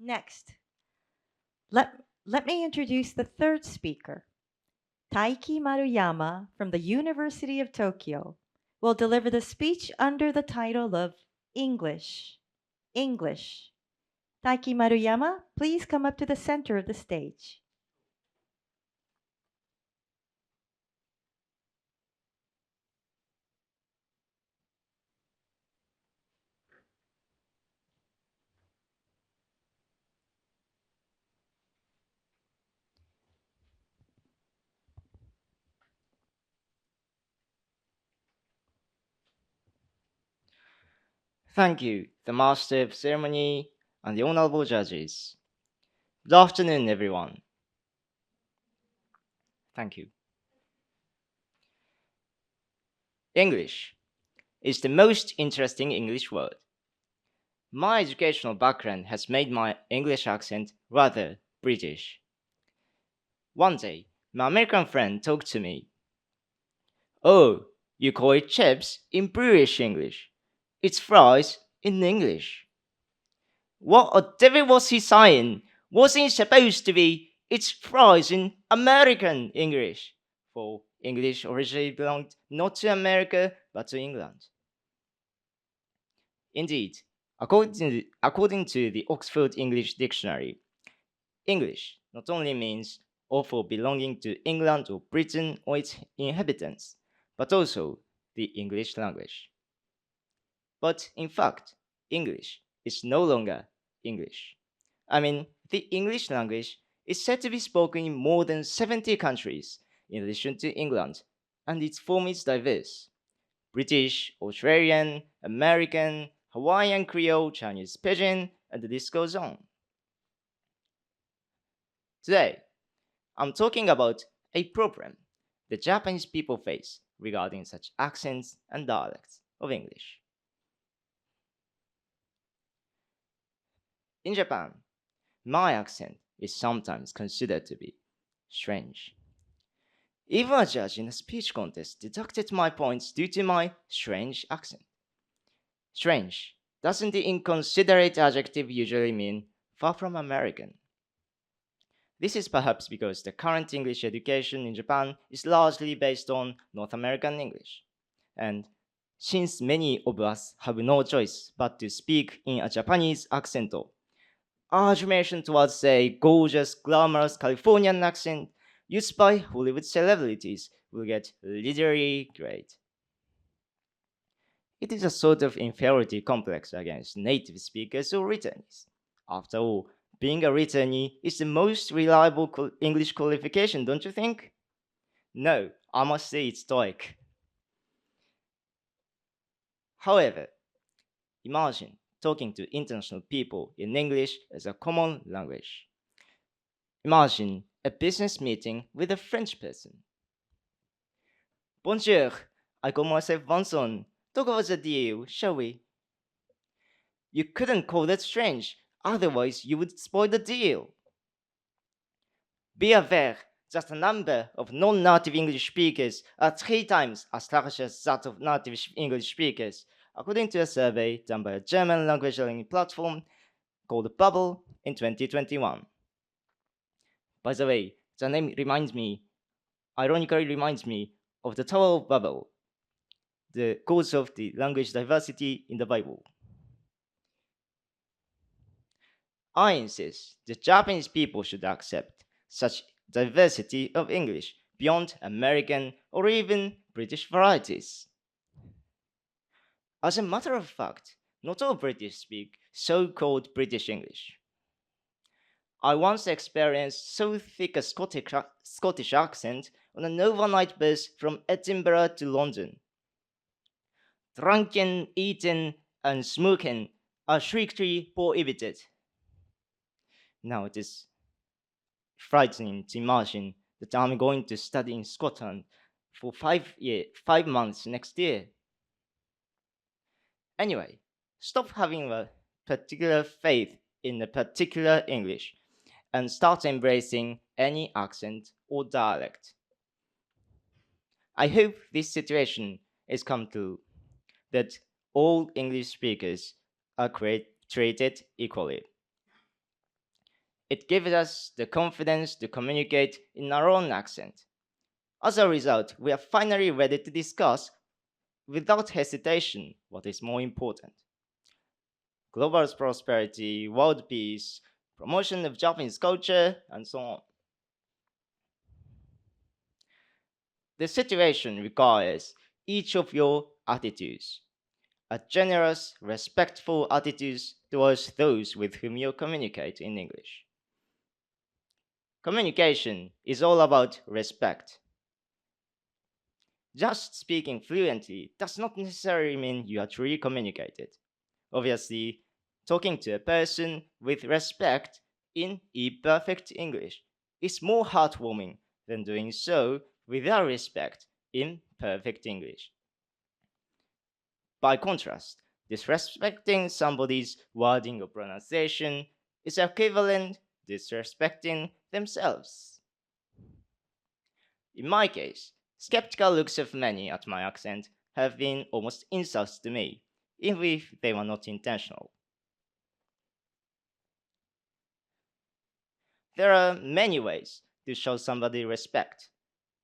Next, let me introduce the third speaker. Taiki Maruyama from the University of Tokyo will deliver the speech under the title of English. English. Taiki Maruyama, please come up to the center of the stage. Thank you, the Master of Ceremony and the Honorable Judges. Good afternoon, everyone. Thank you. English is the most interesting English word. My educational background has made my English accent rather British. One day, my American friend talked to me. Oh, you call it chips in British English. It's fries in English. What a devil was he saying? Wasn't it supposed to be it's fries in American English? For English originally belonged not to America but to England. Indeed, according to the Oxford English Dictionary, English not only means author belonging to England or Britain or its inhabitants, but also the English language. But in fact, English is no longer English. I mean, the English language is said to be spoken in more than 70 countries, in addition to England, and its form is diverse. British, Australian, American, Hawaiian Creole, Chinese Pidgin, and the list goes on. Today, I'm talking about a problem the Japanese people face regarding such accents and dialects of English. In Japan, my accent is sometimes considered to be strange. Even a judge in a speech contest deducted my points due to my strange accent. Strange doesn't the inconsiderate adjective usually mean far from American? This is perhaps because the current English education in Japan is largely based on North American English. And since many of us have no choice but to speak in a Japanese accent, argumentation towards a gorgeous, glamorous Californian accent used by Hollywood celebrities will get literally great. It is a sort of inferiority complex against native speakers or returnees. After all, being a returnee is the most reliable English qualification, don't you think? No, I must say it's stoic. However, imagine talking to international people in English as a common language. Imagine a business meeting with a French person. Bonjour, I call myself Vincent. Talk about the deal, shall we? You couldn't call that strange, otherwise you would spoil the deal. Be aware that the number of non-native English speakers are 3 times as large as that of native English speakers, according to a survey done by a German language learning platform called Bubble in 2021. By the way, the name ironically reminds me of the Tower of Babel, the cause of the language diversity in the Bible. I insist that Japanese people should accept such diversity of English beyond American or even British varieties. As a matter of fact, not all British speak so-called British English. I once experienced so thick a Scottish accent on an overnight bus from Edinburgh to London. Drinking, eating, and smoking are strictly prohibited. Now it is frightening to imagine that I'm going to study in Scotland for 5 months next year. Anyway, stop having a particular faith in a particular English and start embracing any accent or dialect. I hope this situation is come to that all English speakers are treated equally. It gives us the confidence to communicate in our own accent. As a result, we are finally ready to discuss, without hesitation, what is more important: global prosperity, world peace, promotion of Japanese culture, and so on. The situation requires each of your attitudes, a generous, respectful attitudes towards those with whom you communicate in English. Communication is all about respect. Just speaking fluently does not necessarily mean you are truly communicated. Obviously, talking to a person with respect in imperfect English is more heartwarming than doing so without respect in perfect English. By contrast, disrespecting somebody's wording or pronunciation is equivalent to disrespecting themselves. In my case, skeptical looks of many at my accent have been almost insults to me, even if they were not intentional. There are many ways to show somebody respect,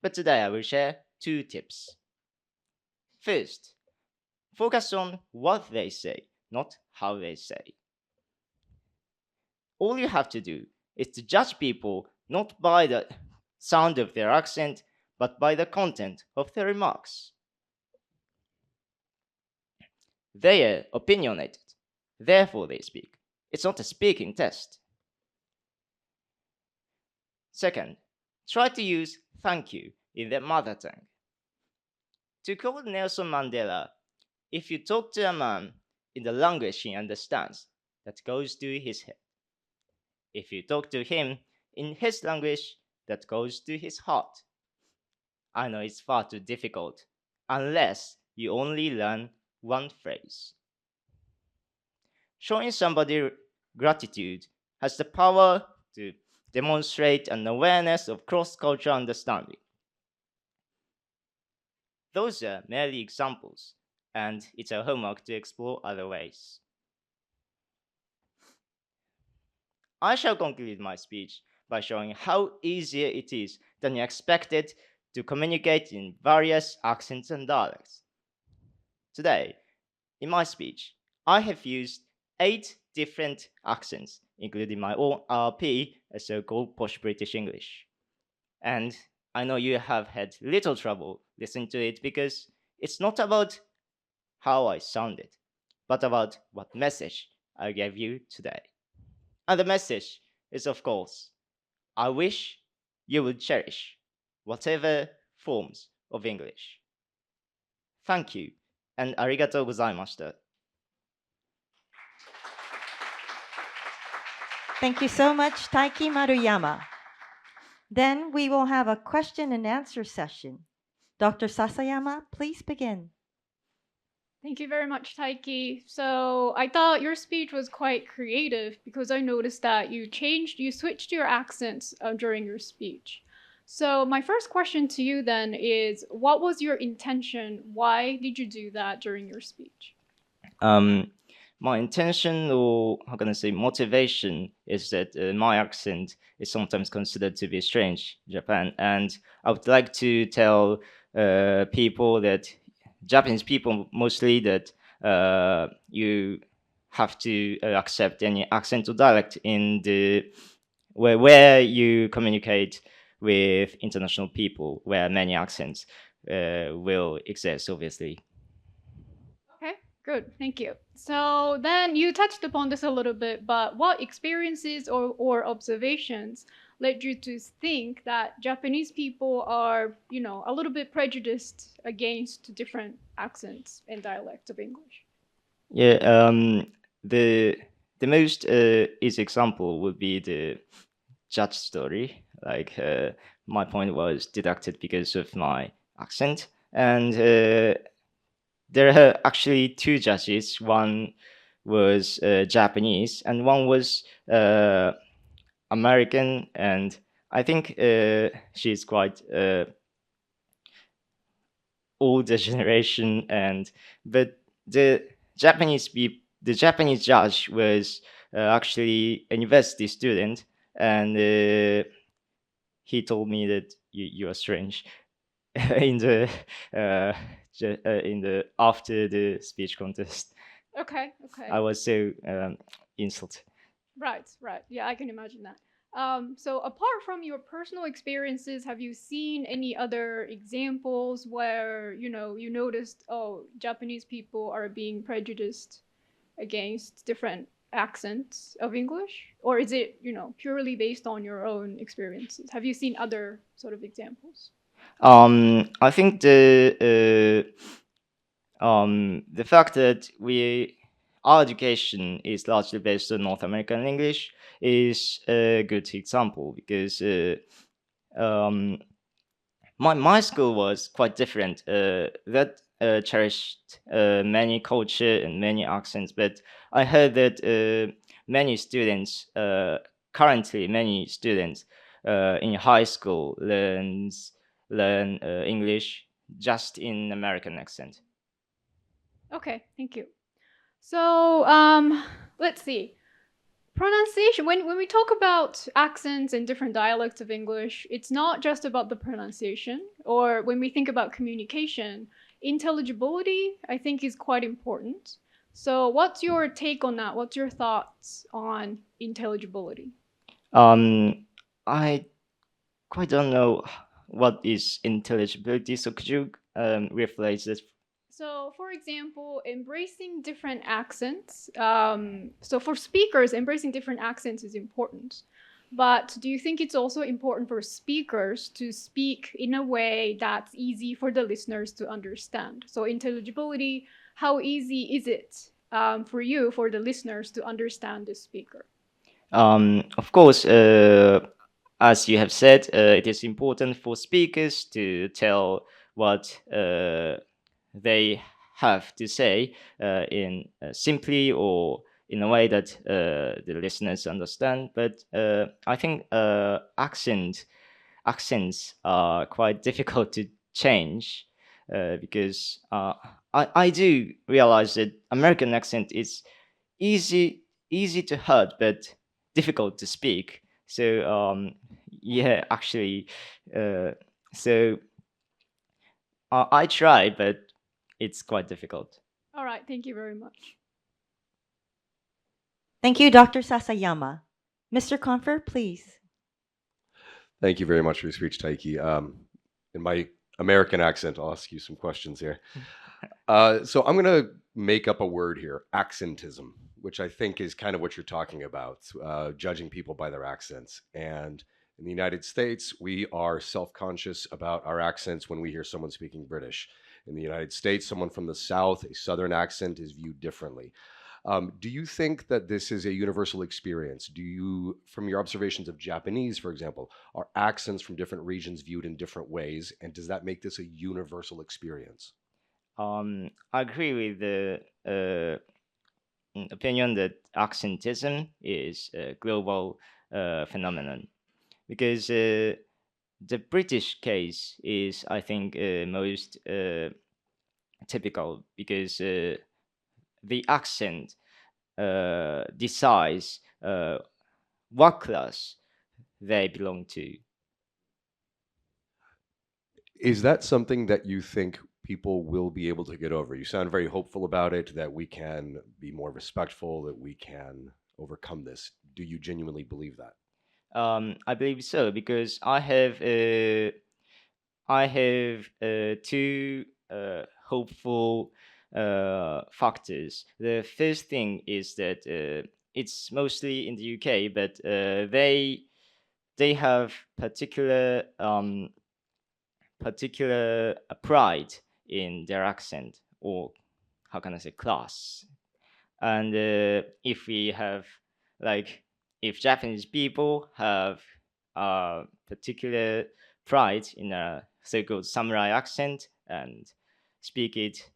but today I will share 2 tips. First, focus on what they say, not how they say. All you have to do is to judge people not by the sound of their accent, but by the content of their remarks. They are opinionated, therefore they speak. It's not a speaking test. Second, try to use thank you in their mother tongue. To quote Nelson Mandela, if you talk to a man in the language he understands, that goes to his head. If you talk to him in his language, that goes to his heart. I know it's far too difficult, unless you only learn one phrase. Showing somebody gratitude has the power to demonstrate an awareness of cross-cultural understanding. Those are merely examples, and it's our homework to explore other ways. I shall conclude my speech by showing how easier it is than you expected to communicate in various accents and dialects. Today, in my speech, I have used 8 different accents, including my own RP, a so-called posh British English. And I know you have had little trouble listening to it because it's not about how I sounded, but about what message I gave you today. And the message is, of course, I wish you would cherish whatever forms of English. Thank you, and arigatou gozaimashita. Thank you so much, Taiki Maruyama. Then we will have a question and answer session. Dr. Sasayama, please begin. Thank you very much, Taiki. So I thought your speech was quite creative because I noticed that you switched your accents during your speech. So my first question to you then is, what was your intention? Why did you do that during your speech? My intention, or how can I say, motivation, is that my accent is sometimes considered to be strange in Japan, and I would like to tell people that Japanese people mostly that you have to accept any accent or dialect in the where you communicate with international people, where many accents will exist, obviously. Okay, good, thank you. So then you touched upon this a little bit, but what experiences or observations led you to think that Japanese people are, a little bit prejudiced against different accents and dialects of English? Yeah, the most easy example would be the judge story. Like my point was deducted because of my accent, and there are actually 2 judges. One was Japanese, and one was American, and I think she's quite older generation. But the Japanese judge was actually a university student, and he told me that you are strange in the after the speech contest. Okay. I was so insulted. Right. Yeah, I can imagine that. So apart from your personal experiences, have you seen any other examples where, you noticed, oh, Japanese people are being prejudiced against different accents of English? Or is it, purely based on your own experiences? Have you seen other sort of examples? I think the fact that our education is largely based on North American English is a good example, because my school was quite different. That cherished many culture and many accents, but I heard that currently many students in high school learn English just in American accent. Okay, thank you. So let's see. Pronunciation. When we talk about accents and different dialects of English, it's not just about the pronunciation. Or when we think about communication, intelligibility, I think, is quite important. So what's your take on that? What's your thoughts on intelligibility? I quite don't know what is intelligibility, so could you rephrase this? So, for example, embracing different accents. So, for speakers, embracing different accents is important. But do you think it's also important for speakers to speak in a way that's easy for the listeners to understand? So, intelligibility, how easy is it for you, for the listeners to understand the speaker? Of course, as you have said, it is important for speakers to tell what they have to say in simply or in a way that the listeners understand. But I think accents are quite difficult to change, because I do realize that American accent is easy to hear but difficult to speak. So yeah, actually, so I try, but it's quite difficult. All right, thank you very much. Thank you, Dr. Sasayama. Mr. Confer, please. Thank you very much for your speech, Taiki. In my American accent, I'll ask you some questions here. So I'm going to make up a word here, accentism, which I think is kind of what you're talking about, judging people by their accents. And in the United States, we are self-conscious about our accents when we hear someone speaking British. In the United States, someone from the South, a Southern accent is viewed differently. Do you think that this is a universal experience? Do you, from your observations of Japanese, for example, are accents from different regions viewed in different ways? And does that make this a universal experience? I agree with the opinion that accentism is a global phenomenon, because the British case is, I think, most typical, because the accent decides what class they belong to. Is that something that you think people will be able to get over? You sound very hopeful about it, that we can be more respectful, that we can overcome this. Do you genuinely believe that? I believe so, because I have two hopeful factors. The first thing is that it's mostly in the UK, but they have particular pride in their accent, or how can I say, class. And if we have, like, if Japanese people have particular pride in a so-called samurai accent and speak it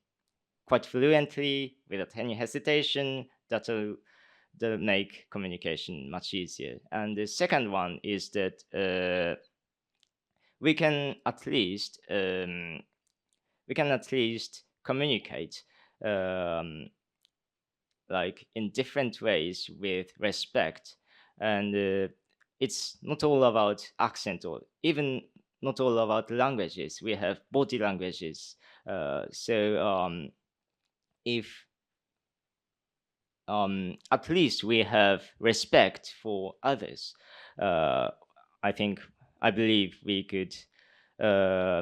quite fluently without any hesitation, that'll make communication much easier. And the second one is that we can at least communicate like in different ways with respect. And it's not all about accent or even not all about languages. We have body languages. If at least we have respect for others, I believe we could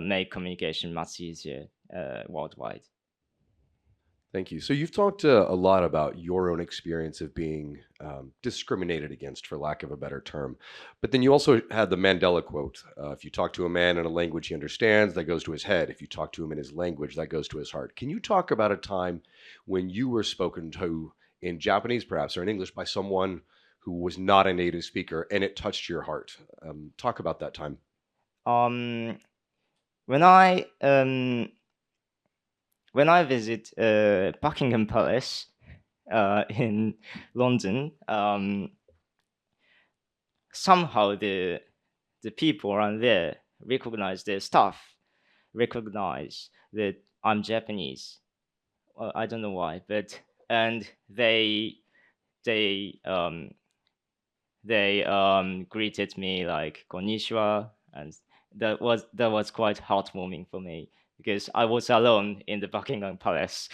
make communication much easier worldwide. Thank you. So you've talked a lot about your own experience of being discriminated against, for lack of a better term. But then you also had the Mandela quote. If you talk to a man in a language he understands, that goes to his head. If you talk to him in his language, that goes to his heart. Can you talk about a time when you were spoken to in Japanese, perhaps, or in English by someone who was not a native speaker and it touched your heart? Talk about that time. When I visit Buckingham Palace in London, somehow the people around there recognize their staff, recognize that I'm Japanese. Well, I don't know why, and they greeted me like "Konnichiwa," and that was quite heartwarming for me, because I was alone in the Buckingham Palace.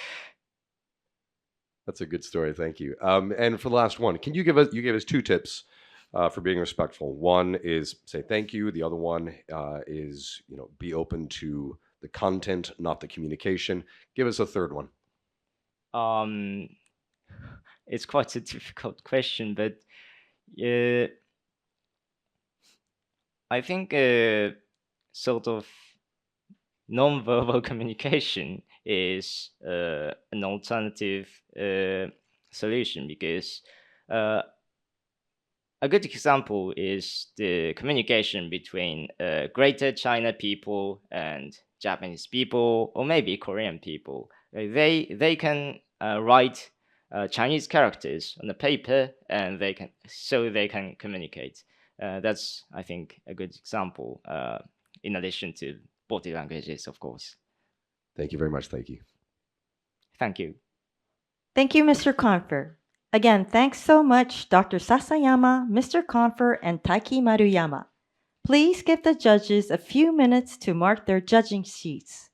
That's a good story. Thank you. And for the last one, you gave us two tips for being respectful. One is say thank you. The other one is, be open to the content, not the communication. Give us a third one. It's quite a difficult question, but I think sort of non-verbal communication is an alternative solution, because a good example is the communication between Greater China people and Japanese people, or maybe Korean people. They can write Chinese characters on the paper, and they can communicate. That's, I think, a good example. In addition to body languages, of course. Thank you very much, Taiki. Thank you. Thank you, Mr. Confer. Again, thanks so much, Dr. Sasayama, Mr. Confer, and Taiki Maruyama. Please give the judges a few minutes to mark their judging sheets.